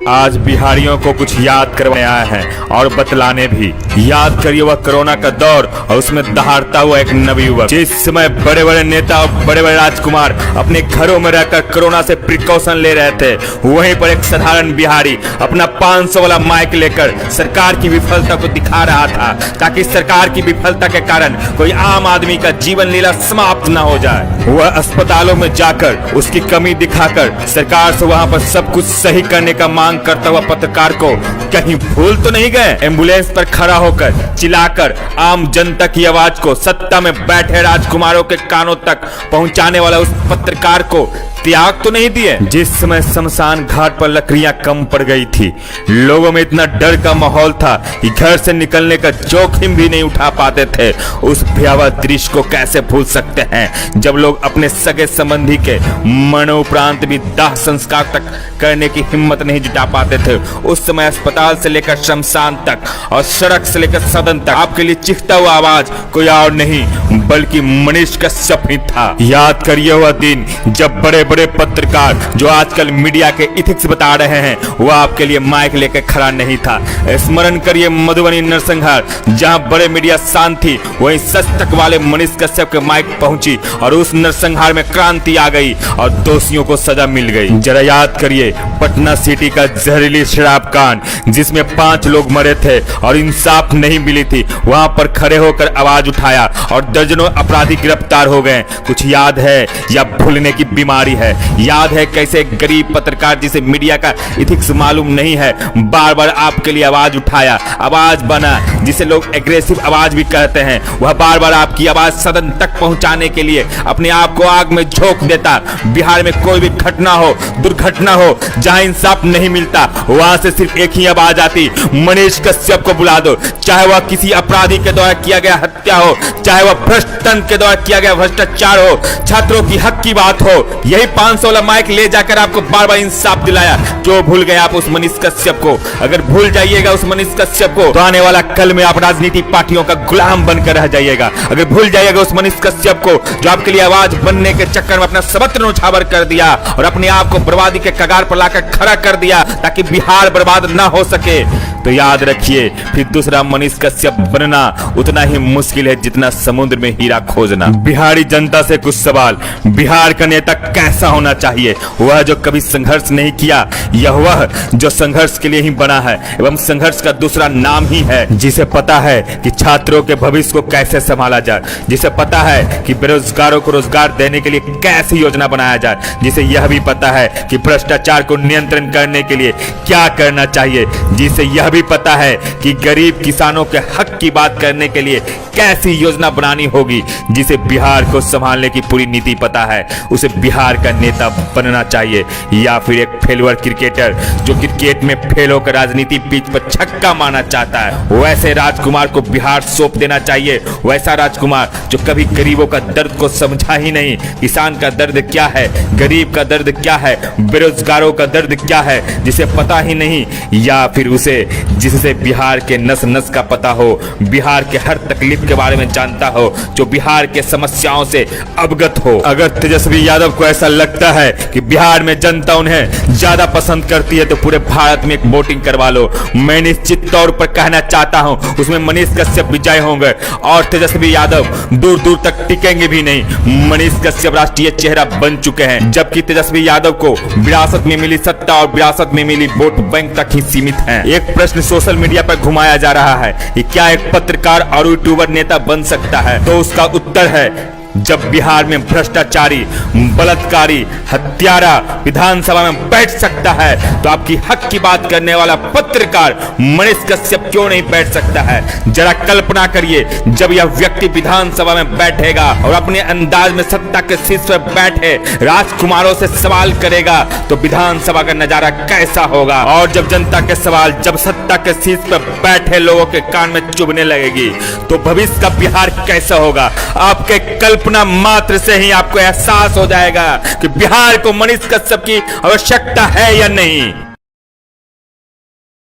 आज बिहारियों को कुछ याद करवाने आया है और बतलाने भी। याद करिए वह कोरोना का दौर और उसमें दहाड़ता हुआ एक नवयुवक। जिस समय बड़े बड़े नेता और बड़े बड़े राजकुमार अपने घरों में रहकर कोरोना से प्रिकॉशन ले रहे थे, वहीं पर एक साधारण बिहारी अपना 500 वाला माइक लेकर सरकार की विफलता को दिखा रहा था, ताकि सरकार की विफलता के कारण कोई आम आदमी का जीवन लीला समाप्त न हो जाए। वह अस्पतालों में जाकर उसकी कमी दिखाकर सरकार से वहां पर सब कुछ सही करने का मांग करता हुआ पत्रकार को कहीं भूल तो नहीं गए। एम्बुलेंस पर खड़ा होकर चिल्लाकर आम जनता की आवाज को सत्ता में बैठे राजकुमारों के कानों तक पहुंचाने वाला उस पत्रकार को त्याग तो नहीं दिए। जिस समय शमशान घाट पर लकड़ियां कम पड़ गई थी, लोगों में इतना डर का माहौल था कि घर से निकलने का जोखिम भी नहीं उठा पाते थे। उस भयावह दृश्य को कैसे भूल सकते हैं, जब लोग अपने सगे संबंधी के मरणोपरांत भी दाह संस्कार तक करने की हिम्मत नहीं जुटा पाते थे। उस समय अस्पताल से लेकर शमशान तक और सड़क से लेकर सदन तक आपके लिए चीखता हुआ आवाज कोई और नहीं बल्कि मनीष कश्यप ही था। याद करिए वह दिन जब बड़े बड़े पत्रकार जो आजकल मीडिया के इथिक्स बता रहे हैं, वह आपके लिए माइक लेकर खड़ा नहीं था। स्मरण करिए मधुबनी नरसंहार, जहां बड़े मीडिया शांत थी, वहीं सच तक वाले मनीष कश्यप के माइक पहुंची और उस नरसंहार में क्रांति आ गई और दोषियों को सजा मिल गई। जरा याद करिए पटना सिटी का जहरीली शराब कांड, जिसमें 5 लोग मरे थे और इंसाफ नहीं मिली थी, वहां पर खड़े होकर आवाज उठाया और दर्जनों अपराधी गिरफ्तार हो गए। कुछ याद है या भूलने की बीमारी है? याद है कैसे गरीब पत्रकार जिसे मीडिया का इथिक्स मालूम नहीं है, बार बार आपके लिए आवाज उठाया, आवाज बना, जिसे लोग एग्रेसिव आवाज भी कहते हैं। वह बार बार आपकी आवाज सदन तक पहुंचाने के लिए अपने आप को आग में झोंक देता। बिहार में कोई भी घटना हो, दुर्घटना हो, जहां इंसाफ नहीं मिलता, वहां से सिर्फ एक ही आवाज आती, मनीष कश्यप को बुला दो। चाहे वह किसी अपराधी के द्वारा किया गया हत्या हो, चाहे वह भ्रष्ट तंत्र के द्वारा किया गया भ्रष्टाचार हो, छात्रों की हक की बात हो, यही 500 वाला माइक ले जाकर आपको बार बार इंसाफ दिलाया। क्यों भूल गए आप उस मनीष कश्यप को? अगर भूल जाइएगा उस मनीष कश्यप को, तो आने वाला कल में आप राजनीति पार्टियों का गुलाम बनकर रह जाइएगा। अगर भूल जाइएगा उस मनीष कश्यप को जो आपके लिए आवाज बनने के चक्कर में अपना सर्वत्र न्यौछावर कर दिया और अपने आप को बर्बादी के कगार पर लाकर खड़ा कर दिया ताकि बिहार बर्बाद ना हो सके, तो याद रखिए फिर दूसरा मनीष कश्यप बनना उतना ही मुश्किल है जितना समुद्र में हीरा खोजना। बिहारी जनता से कुछ सवाल। बिहार का नेता कैसा होना चाहिए? वह जो कभी संघर्ष नहीं किया, यह वह जो संघर्ष के लिए ही बना है एवं संघर्ष का दूसरा नाम ही है, जिसे पता है कि छात्रों के भविष्य को कैसे संभाला जाए, जिसे पता है कि बेरोजगारों को रोजगार देने के लिए कैसी योजना बनाया जाए, जिसे यह भी पता है कि भ्रष्टाचार को नियंत्रण करने के लिए क्या करना चाहिए, जिसे यह भी पता है कि गरीब किसानों के हक की बात करने के लिए कैसी योजना बनानी होगी, जिसे बिहार को संभालने की पूरी नीति पता है, उसे बिहार का नेता बनना चाहिए। या फिर एक फेलुअर क्रिकेटर जो क्रिकेट में फेल होकर राजनीति पिच पर छक्का मारना चाहता है, वैसे राजकुमार को बिहार सौंप देना चाहिए। वैसा राजकुमार जो कभी गरीबों का दर्द को समझा ही नहीं, किसान का दर्द क्या है, गरीब का दर्द क्या है, बेरोजगारों का दर्द क्या है, जिसे पता ही नहीं। या फिर उसे जिससे बिहार के नस नस का पता हो, बिहार के हर तकलीफ के बारे में जानता हो, जो बिहार के समस्याओं से अवगत हो। अगर तेजस्वी यादव को ऐसा लगता है कि बिहार में जनता उन्हें ज्यादा पसंद करती है, तो पूरे भारत में एक वोटिंग करवा लो। मैं निश्चित तौर पर कहना चाहता हूं उसमें मनीष कश्यप विजय होंगे और तेजस्वी यादव दूर दूर तक टिकेंगे भी नहीं। मनीष कश्यप राष्ट्रीय चेहरा बन चुके हैं, जबकि तेजस्वी यादव को विरासत में मिली सत्ता और विरासत में मिली वोट बैंक तक ही सीमित है। एक प्रश्न सोशल मीडिया पर घुमाया जा रहा है कि क्या एक पत्रकार और यूट्यूबर नेता बन सकता है? तो उसका उत्तर है, जब बिहार में भ्रष्टाचारी, बलात्कारी, हत्यारा विधानसभा में बैठ सकता है, तो आपकी हक की बात करने वाला पत्रकार मनीष कश्यप क्यों नहीं बैठ सकता है? जरा कल्पना करिए, जब यह व्यक्ति विधानसभा में बैठेगा और अपने अंदाज में सत्ता के शीर्ष पर बैठे राजकुमारों से सवाल करेगा, तो विधानसभा का नजारा कैसा होगा? और जब जनता के सवाल जब सत्ता के शीर्ष पर बैठे लोगों के कान में चुभने लगेगी, तो भविष्य का बिहार कैसा होगा? आपके कल्पना मात्र से ही आपको एहसास हो जाएगा कि बिहार को मनीष कश्यप की आवश्यकता है या नहीं।